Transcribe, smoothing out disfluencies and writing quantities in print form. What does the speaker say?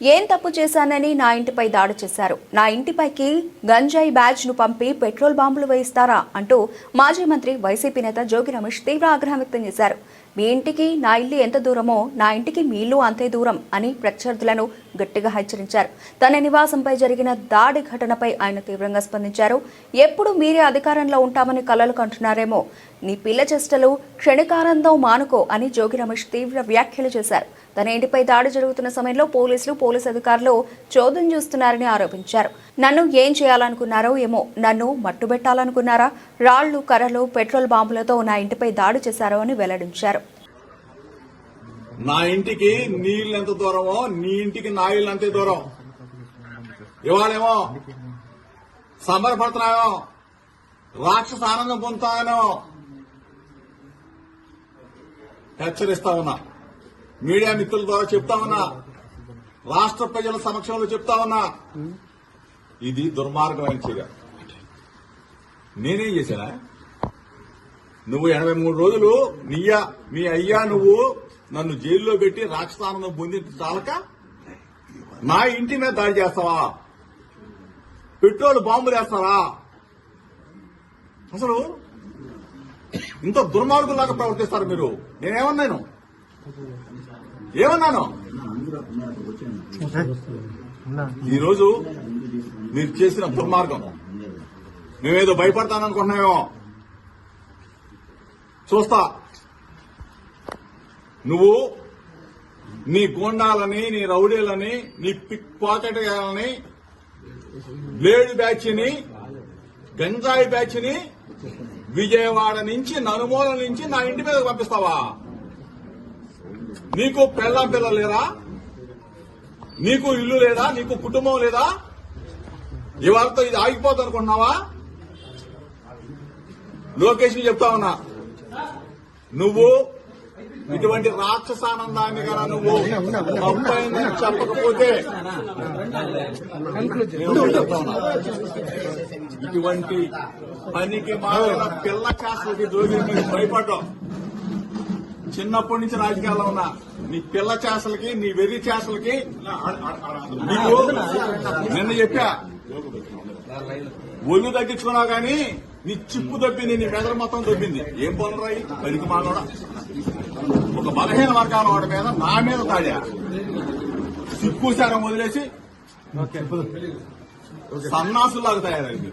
ఏం తప్పు చేశానని నా ఇంటిపై దాడి చేశారు. నా ఇంటిపైకి గంజాయి బ్యాచ్ ను పంపి పెట్రోల్ బాంబులు వేయిస్తారా అంటూ మాజీ మంత్రి వైసీపీ నేత జోగి రమేష్ తీవ్ర ఆగ్రహం వ్యక్తం చేశారు. మీ ఇంటికి నా ఇల్లు ఎంత దూరమో నా ఇంటికి మీ ఇల్లు అంతే దూరం అని ప్రత్యర్థులను గట్టిగా హెచ్చరించారు. తన నివాసంపై జరిగిన దాడి ఘటనపై ఆయన తీవ్రంగా స్పందించారు. ఎప్పుడు మీరే అధికారంలో ఉంటామని కలలు కంటున్నారేమో, నీ పిల్ల చేష్టలు క్షణికానందం మానుకో అని జోగి రమేష్ తీవ్ర వ్యాఖ్యలు చేశారు. తన ఇంటిపై దాడి జరుగుతున్న సమయంలో పోలీసు అధికారులు చోద్యం చూస్తున్నారని ఆరోపించారు. నన్ను ఏం చేయాలనుకున్నారో ఏమో, నన్ను మట్టుబెట్టాలనుకున్నారా, రాళ్లు కర్రలు పెట్రోల్ బాంబులతో నా ఇంటిపై దాడి చేశారో అని వెల్లడించారు. నా ఇంటికి నీళ్ళు ఎంత దూరమో నీ ఇంటికి నా ఇల్లు అంతే దూరం. ఇవాళేమో సంబరపడుతున్నామో, రాక్షస ఆనందం పొందుతామేమో హెచ్చరిస్తా ఉన్నా. మీడియా మిత్రుల ద్వారా చెప్తా ఉన్నా, రాష్ట్ర ప్రజల సమక్షంలో చెప్తా ఉన్నా, ఇది దుర్మార్గమైన చర్య. నేనేం చేశానా? నువ్వు 83 రోజులు మీ అయ్యా నువ్వు నన్ను జైల్లో పెట్టి రాక్షసానందం పొందిన చాలక నా ఇంటి మీద దాడి చేస్తావా? పెట్రోల్ బాంబులు వేస్తావా? అసలు ఇంత దుర్మార్గులాగా ప్రవర్తిస్తారు మీరు. నేనేమన్నాను? ఈరోజు మీరు చేసిన దుర్మార్గం మేమేదో భయపడతాననుకుంటున్నామేమో. చూస్తా, నువ్వు నీ గోండాలని, నీ రౌడీలని, నీ పిక్ పాకెట్ గాలని, బ్లేడ్ బ్యాచ్ ని, గంజాయి బ్యాచ్ ని విజయవాడ నుంచి, నలుమూల నుంచి నా ఇంటి మీద పంపిస్తావా? నీకు పెళ్ళాం పిల్లలు లేరా? నీకు ఇల్లు లేదా? నీకు కుటుంబం లేదా? ఇవాళతో ఇది ఆగిపోతుంది అనుకుంటున్నావా? లోకేష్ చెప్తా ఉన్నా, నువ్వు ఇటువంటి రాక్షసానందాన్ని కదా నువ్వు తప్పైందని చెప్పకపోతే ఇటువంటి పనికి మారిన పిల్ల చేస్తలకి జోగి మీరు భయపడ్డావు. చిన్నప్పటి నుంచి రాజకీయాల్లో ఉన్నా నీ పిల్ల చేసలకి, నీ వెర్రి చేసలకి నీకు నిన్న చెప్పా, ఒళ్ళు తగ్గించుకున్నావు కానీ నీ చిప్పు దొబ్బింది, నీ మెదడు మొత్తం దొబ్బింది. ఏం పనురాయి పనికి మానోడా? ఒక బలహీన వర్గాల వాడి మీద నా మీద తాడా. సిక్కుసారం వదిలేసి సన్నాసులాగా తయారైంది.